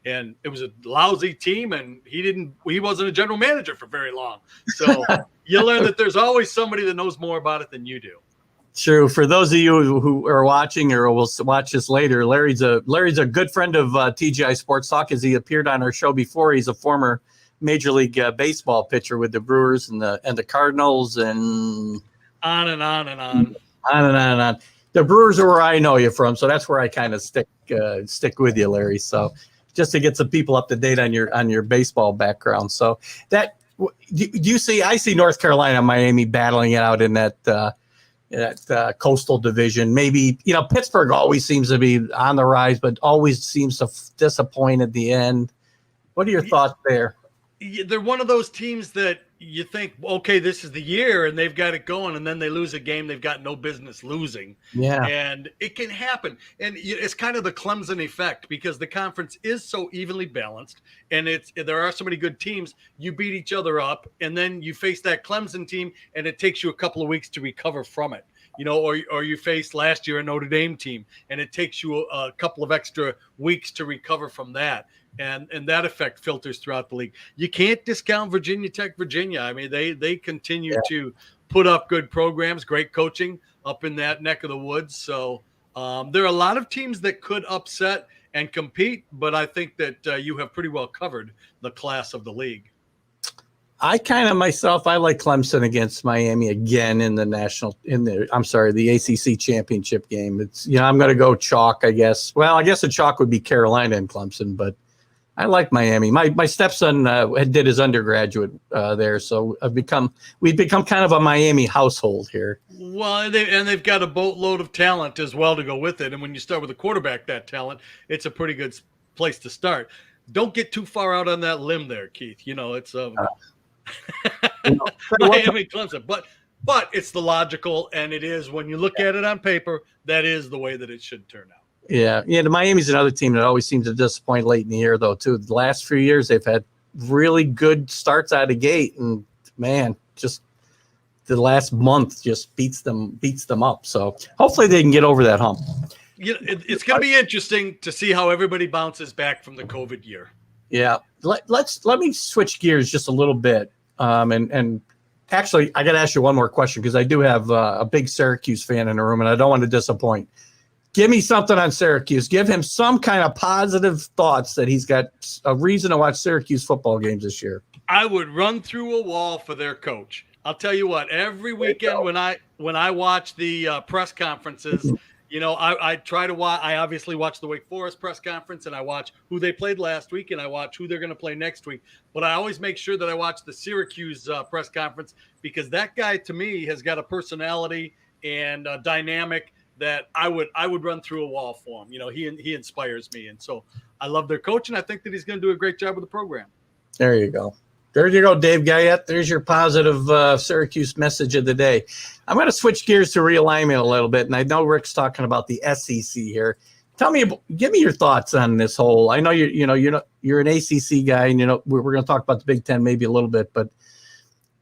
Speaker 3: it was a lousy team, and he wasn't a general manager for very long. So you learn that there's always somebody that knows more about it than you do.
Speaker 2: True. For those of you who are watching or will watch this later, Lary's a good friend of TGI Sports Talk, as he appeared on our show before. He's a former Major League Baseball pitcher with the Brewers and the Cardinals, and
Speaker 3: on and on and on.
Speaker 2: On and on and on. The Brewers are where I know you from, so that's where I kind of stick with you, Larry. So just to get some people up to date on your baseball background. So that do you see? I see North Carolina and Miami battling it out in that coastal division. Maybe Pittsburgh always seems to be on the rise, but always seems to disappoint at the end. What are your thoughts there?
Speaker 3: They're one of those teams that you think, okay, this is the year, and they've got it going, and then they lose a game they've got no business losing.
Speaker 2: Yeah.
Speaker 3: And it can happen. And it's kind of the Clemson effect, because the conference is so evenly balanced, and there are so many good teams. You beat each other up, and then you face that Clemson team, and it takes you a couple of weeks to recover from it. or you faced last year a Notre Dame team, and it takes you a couple of extra weeks to recover from that. And that effect filters throughout the league. You can't discount Virginia Tech, Virginia. I mean, they continue to put up good programs, great coaching up in that neck of the woods. So there are a lot of teams that could upset and compete, but I think that you have pretty well covered the class of the league.
Speaker 2: I like Clemson against Miami again in the the ACC championship game. It's, I'm going to go chalk, I guess. Well, I guess the chalk would be Carolina and Clemson, but I like Miami. My stepson did his undergraduate there, so we've become kind of a Miami household here.
Speaker 3: Well, they've got a boatload of talent as well to go with it, and when you start with a quarterback that talent, it's a pretty good place to start. Don't get too far out on that limb there, Keith. It's Miami, Clemson, but it's the logical, and it is when you look at it on paper, that is the way that it should turn out.
Speaker 2: Yeah. The Miami's another team that always seems to disappoint late in the year, though, too. The last few years, they've had really good starts out of the gate, and man, just the last month just beats them up. So hopefully they can get over that hump.
Speaker 3: It's going to be interesting to see how everybody bounces back from the COVID year.
Speaker 2: Yeah. Let me switch gears just a little bit. And actually, I got to ask you one more question because I do have a big Syracuse fan in the room, and I don't want to disappoint. Give me something on Syracuse. Give him some kind of positive thoughts that he's got a reason to watch Syracuse football games this year.
Speaker 3: I would run through a wall for their coach. I'll tell you what, every weekend when I watch the press conferences, I try to watch. I obviously watch the Wake Forest press conference, and I watch who they played last week, and I watch who they're going to play next week. But I always make sure that I watch the Syracuse press conference because that guy, to me, has got a personality and a dynamic that I would run through a wall for him. He inspires me, and so I love their coach, and I think that he's going to do a great job with the program.
Speaker 2: There you go. There you go, Dave Guyette. There's your positive Syracuse message of the day. I'm going to switch gears to realignment a little bit, and I know Rick's talking about the SEC here. Give me your thoughts on this whole. I know you're an ACC guy, and we're going to talk about the Big Ten maybe a little bit, but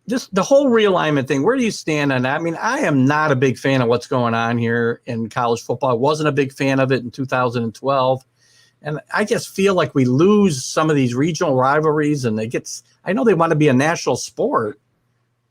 Speaker 2: just the whole realignment thing. Where do you stand on that? I mean, I am not a big fan of what's going on here in college football. I wasn't a big fan of it in 2012. And I just feel like we lose some of these regional rivalries, and I know they want to be a national sport,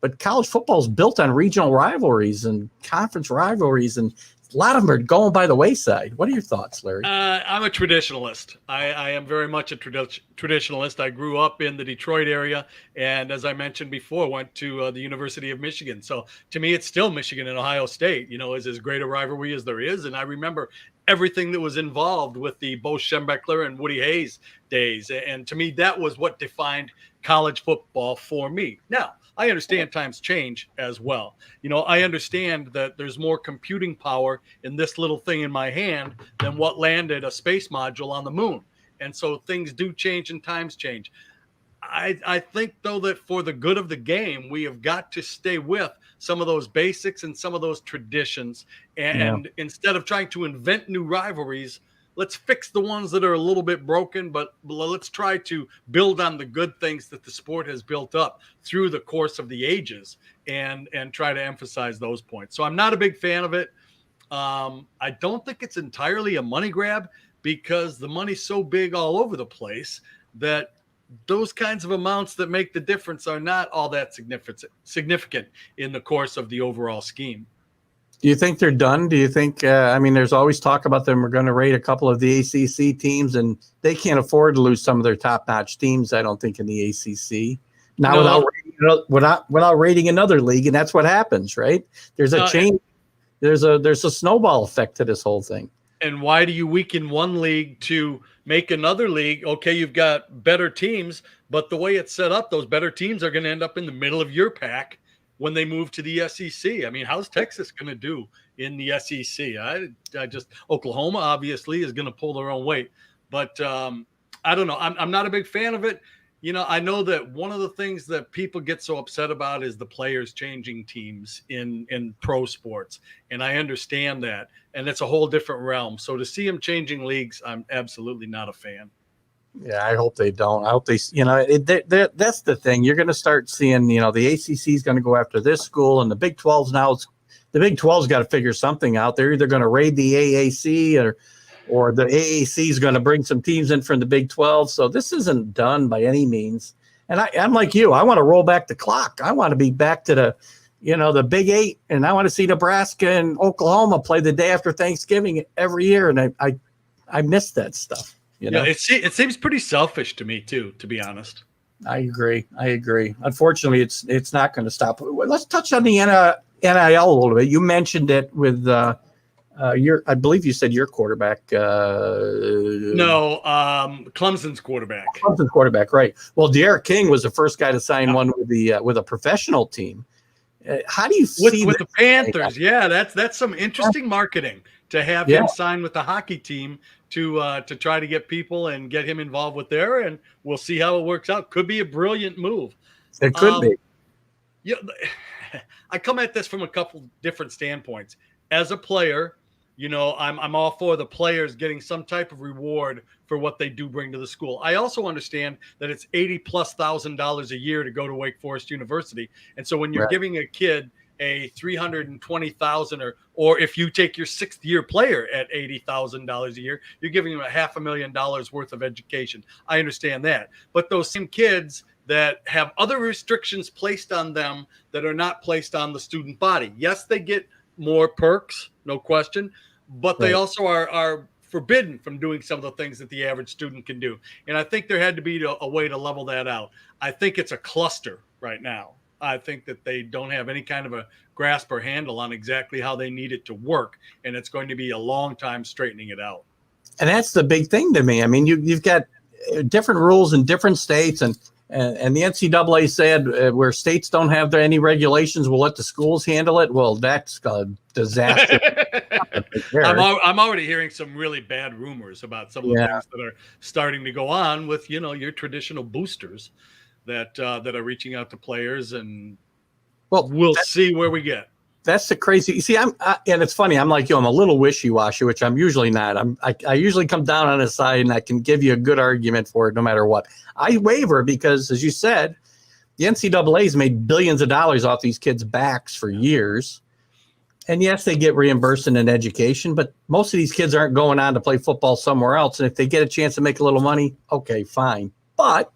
Speaker 2: but college football is built on regional rivalries and conference rivalries, and a lot of them are going by the wayside. What are your thoughts, Larry?
Speaker 3: I'm a traditionalist. I am very much a traditionalist. I grew up in the Detroit area, and as I mentioned before, went to the University of Michigan. So to me, it's still Michigan and Ohio State, is as great a rivalry as there is. And I remember everything that was involved with the Bo Schembechler and Woody Hayes days. And to me, that was what defined college football for me. Now, I understand times change as well. I understand that there's more computing power in this little thing in my hand than what landed a space module on the moon. And so things do change and times change. I think, though, that for the good of the game, we have got to stay with some of those basics and some of those traditions. And instead of trying to invent new rivalries, let's fix the ones that are a little bit broken, but let's try to build on the good things that the sport has built up through the course of the ages and try to emphasize those points. So I'm not a big fan of it. I don't think it's entirely a money grab because the money's so big all over the place that those kinds of amounts that make the difference are not all that significant in the course of the overall scheme.
Speaker 2: Do you think they're done? Do you think, there's always talk about them. We're going to rate a couple of the ACC teams, and they can't afford to lose some of their top-notch teams, I don't think, in the ACC. Without rating another league, and that's what happens, right? There's a change. There's a snowball effect to this whole thing.
Speaker 3: And why do you weaken one league to make another league? Okay, you've got better teams, but the way it's set up, those better teams are going to end up in the middle of your pack when they move to the SEC. I mean, how's Texas going to do in the SEC? Oklahoma obviously is going to pull their own weight, but I don't know. I'm not a big fan of it. I know that one of the things that people get so upset about is the players changing teams in pro sports. And I understand that. And it's a whole different realm. So to see them changing leagues, I'm absolutely not a fan.
Speaker 2: Yeah, I hope they don't. I hope that's the thing. You're going to start seeing, the ACC is going to go after this school, and the Big 12's now the Big 12's got to figure something out. They're either going to raid the AAC or the AAC is going to bring some teams in from the Big 12. So this isn't done by any means. And I'm like you. I want to roll back the clock. I want to be back to the Big 8, and I want to see Nebraska and Oklahoma play the day after Thanksgiving every year. And I miss that stuff.
Speaker 3: Yeah, it seems pretty selfish to me too, to be honest.
Speaker 2: I agree. Unfortunately, it's not going to stop. Let's touch on the NIL a little bit. You mentioned it with I believe you said your quarterback.
Speaker 3: No, Clemson's quarterback.
Speaker 2: Clemson's quarterback, right? Well, De'Aaron King was the first guy to sign one with a professional team. How do you see
Speaker 3: with the Panthers? Yeah, that's some interesting marketing to have him sign with the hockey team to try to get people and get him involved with there, and we'll see how it works out. Could be a brilliant move.
Speaker 2: It could be.
Speaker 3: Yeah, I come at this from a couple different standpoints. As a player, I'm all for the players getting some type of reward for what they do bring to the school. I also understand that it's $80,000+ a year to go to Wake Forest University, and so when you're giving a kid a $320,000, or if you take your 6th-year player at $80,000 a year, you're giving him $500,000 worth of education. I understand that, but those same kids that have other restrictions placed on them that are not placed on the student body. Yes, they get more perks, no question, but they also are forbidden from doing some of the things that the average student can do. And I think there had to be a way to level that out. I think it's a cluster right now. I think that they don't have any kind of a grasp or handle on exactly how they need it to work, and it's going to be a long time straightening it out.
Speaker 2: And that's the big thing to me. I mean, you've got different rules in different states, and the NCAA said where states don't have any regulations, we'll let the schools handle it. Well, that's a disaster.
Speaker 3: I'm already hearing some really bad rumors about some of the things that are starting to go on with your traditional boosters that are reaching out to players, and we'll see where we get.
Speaker 2: That's the crazy. You see, and it's funny. I'm like you. I'm a little wishy-washy, which I'm usually not. I usually come down on his side, and I can give you a good argument for it, no matter what. I waver because, as you said, the NCAA has made billions of dollars off these kids' backs for years, and yes, they get reimbursed in education, but most of these kids aren't going on to play football somewhere else. And if they get a chance to make a little money, okay, fine. But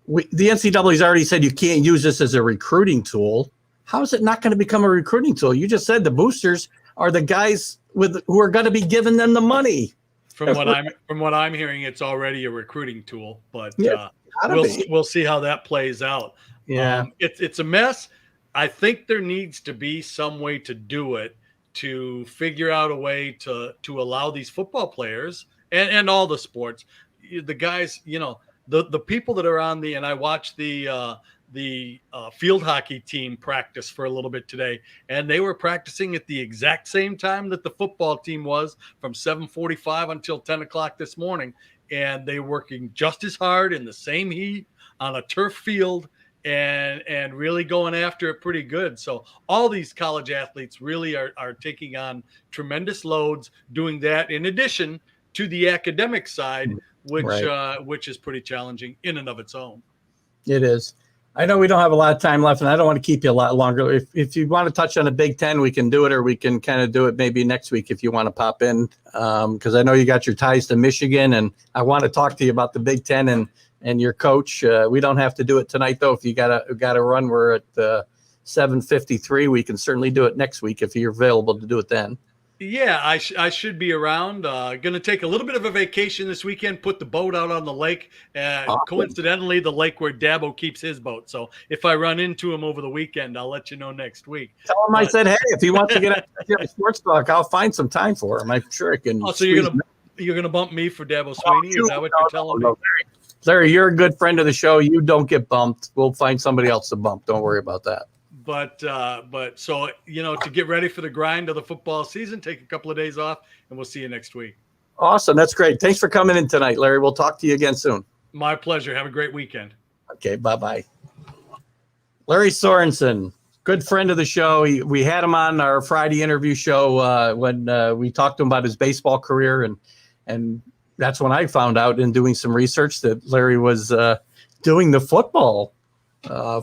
Speaker 2: the NCAA has already said you can't use this as a recruiting tool. How is it not going to become a recruiting tool? You just said the boosters are the guys who are going to be giving them the money.
Speaker 3: From what I'm hearing, it's already a recruiting tool, but we'll see how that plays out.
Speaker 2: Yeah,
Speaker 3: it's a mess. I think there needs to be some way to do it, to figure out a way to allow these football players and all the sports, the guys, the people that are on and I watched the field hockey team practice for a little bit today, and they were practicing at the exact same time that the football team was, from 7:45 until 10 o'clock this morning. And they were working just as hard in the same heat on a turf field and really going after it pretty good. So all these college athletes really are taking on tremendous loads, doing that in addition to the academic side, which is pretty challenging in and of its own.
Speaker 2: It is. I know we don't have a lot of time left, and I don't want to keep you a lot longer. If you want to touch on the Big Ten, we can do it, or we can kind of do it maybe next week if you want to pop in, because I know you got your ties to Michigan, and I want to talk to you about the Big Ten and your coach. We don't have to do it tonight, though. If you got to run, we're at 7:53. We can certainly do it next week if you're available to do it then.
Speaker 3: Yeah, I should be around. Going to take a little bit of a vacation this weekend, put the boat out on the lake.
Speaker 2: Awesome.
Speaker 3: Coincidentally, the lake where Dabo keeps his boat. So if I run into him over the weekend, I'll let you know next week.
Speaker 2: Tell him I said, hey, if he wants to get a sports talk, I'll find some time for him. I'm sure I can.
Speaker 3: Oh, so you're gonna bump me for Dabo Sweeney? Is that what you're telling me?
Speaker 2: Larry, you're a good friend of the show. You don't get bumped. We'll find somebody else to bump. Don't worry about that.
Speaker 3: But so, to get ready for the grind of the football season, take a couple of days off, and we'll see you next week.
Speaker 2: Awesome. That's great. Thanks for coming in tonight, Larry. We'll talk to you again soon.
Speaker 3: My pleasure. Have a great weekend.
Speaker 2: Okay. Bye-bye. Larry Sorensen, good friend of the show. We had him on our Friday interview show when we talked to him about his baseball career. And that's when I found out in doing some research that Larry was doing the football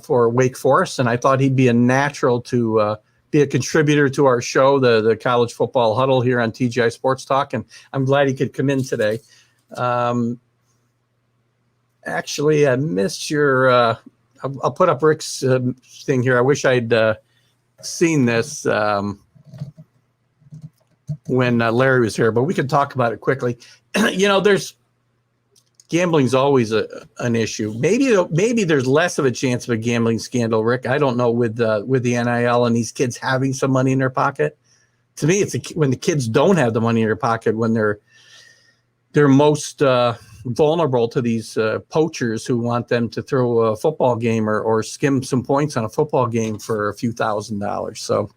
Speaker 2: for Wake Forest, and I thought he'd be a natural to be be a contributor to our show, the College Football Huddle here on TGI Sports Talk, and I'm glad he could come in today. Actually, I missed your I'll put up Rick's thing here. I wish I'd seen this when Larry was here, but we can talk about it quickly. Gambling's always an issue. Maybe there's less of a chance of a gambling scandal, Rick. I don't know with the NIL and these kids having some money in their pocket. To me, it's when the kids don't have the money in their pocket, when they're most vulnerable to these poachers who want them to throw a football game or skim some points on a football game for a few $1,000s. So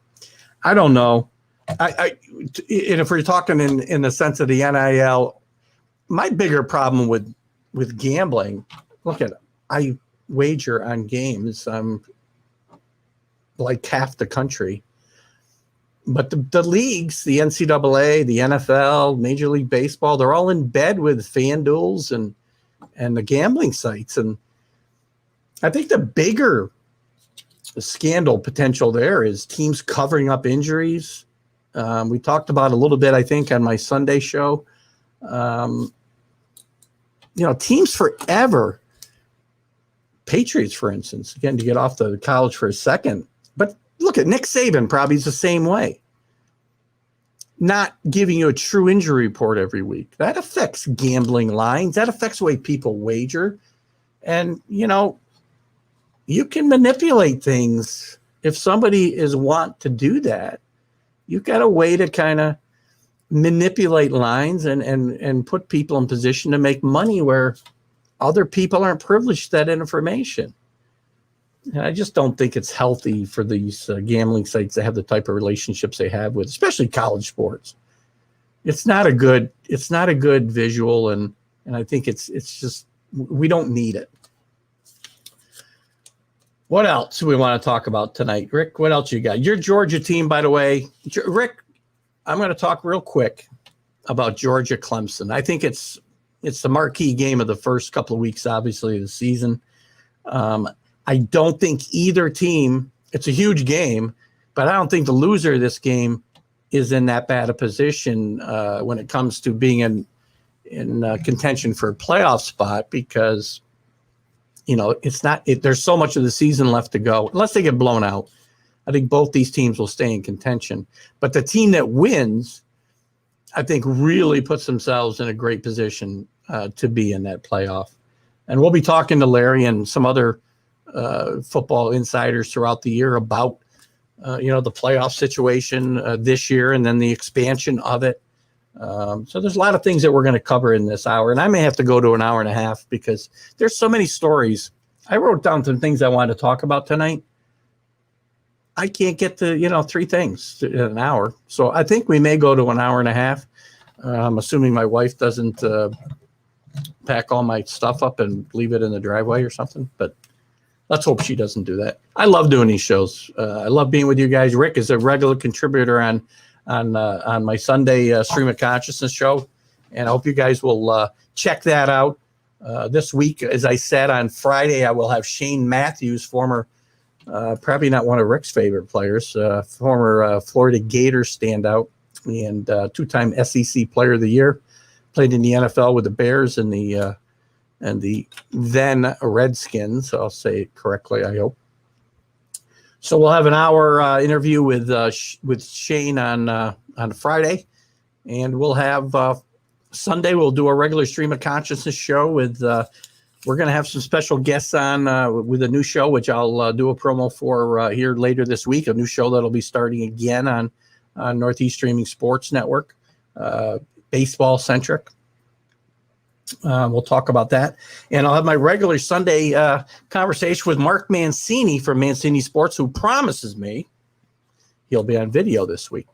Speaker 2: I don't know. And if we're talking in the sense of the NIL, my bigger problem with gambling, I wager on games. I'm like half the country. But the leagues, the NCAA, the NFL, Major League Baseball, they're all in bed with FanDuels and the gambling sites. And I think the bigger scandal potential there is teams covering up injuries. We talked about a little bit, I think, on my Sunday show. Teams forever, Patriots, for instance, again, to get off the college for a second. But look at Nick Saban, probably is the same way. Not giving you a true injury report every week. That affects gambling lines. That affects the way people wager. And, you can manipulate things. If somebody is want to do that, you've got a way to kind of manipulate lines and put people in position to make money where other people aren't privileged to that information. And I just don't think it's healthy for these gambling sites to have the type of relationships they have with, especially college sports. It's not a good visual, and I think it's just, we don't need it. What else do we want to talk about tonight, Rick? What else you got? Your Georgia team, by the way, Rick. I'm going to talk real quick about Georgia Clemson. I think it's the marquee game of the first couple of weeks, obviously, of the season. I don't think either team, it's a huge game, but I don't think the loser of this game is in that bad a position when it comes to being in contention for a playoff spot, because, there's so much of the season left to go. Unless they get blown out, I think both these teams will stay in contention. But the team that wins, I think, really puts themselves in a great position to be in that playoff. And we'll be talking to Larry and some other football insiders throughout the year about, the playoff situation this year and then the expansion of it. So there's a lot of things that we're going to cover in this hour. And I may have to go to an hour and a half because there's so many stories. I wrote down some things I wanted to talk about tonight. I can't get to, 3 things in an hour. So I think we may go to an hour and a half. I'm assuming my wife doesn't pack all my stuff up and leave it in the driveway or something. But let's hope she doesn't do that. I love doing these shows. I love being with you guys. Rick is a regular contributor on my Sunday Stream of Consciousness show. And I hope you guys will check that out. This week, as I said, on Friday, I will have Shane Matthews, former probably not one of Rick's favorite players, former Florida Gators standout and 2-time SEC Player of the Year. Played in the NFL with the Bears and the then Redskins. I'll say it correctly, I hope. So we'll have an hour interview with Shane on Friday, and we'll have Sunday. We'll do a regular Stream of Consciousness show with. We're going to have some special guests on with a new show, which I'll do a promo for here later this week. A new show that'll be starting again on Northeast Streaming Sports Network, baseball centric. We'll talk about that. And I'll have my regular Sunday conversation with Mark Mancini from Mancini Sports, who promises me he'll be on video this week.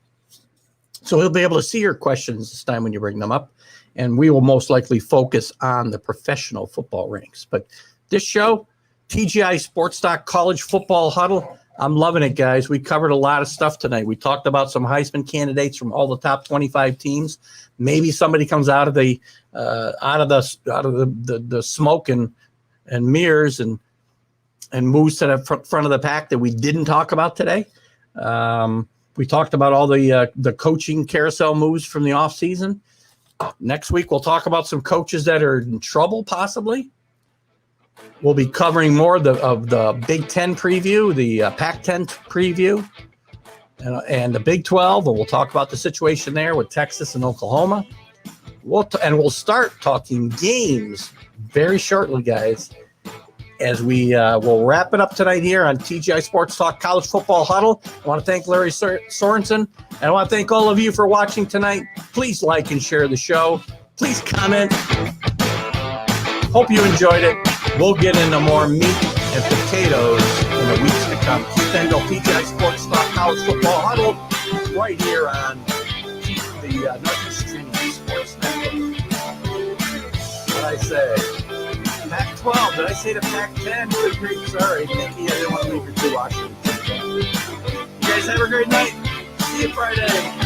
Speaker 2: So he'll be able to see your questions this time when you bring them up. And we will most likely focus on the professional football ranks. But this show, TGI Sports Talk College Football Huddle, I'm loving it, guys. We covered a lot of stuff tonight. We talked about some Heisman candidates from all the top 25 teams. Maybe somebody comes out of the smoke and mirrors and moves to the front of the pack that we didn't talk about today. We talked about all the coaching carousel moves from the offseason. Next week, we'll talk about some coaches that are in trouble, possibly. We'll be covering more of the Big Ten preview, the Pac-10 preview, and the Big 12, and we'll talk about the situation there with Texas and Oklahoma. We'll start talking games very shortly, guys, as we'll wrap it up tonight here on TGI Sports Talk College Football Huddle. I want to thank Lary Sorensen, and I want to thank all of you for watching tonight. Please like and share the show. Please comment. Hope you enjoyed it. We'll get into more meat and potatoes in the weeks to come. Keith Engel, TGI Sports Talk College Football Huddle, right here on the Northeast Streaming Sports Network. What I say? Pac-12. Did I say the Pac-10? Good grief. Sorry, Nikki. I didn't want to leave you too Washington. You guys have a great night. See you Friday.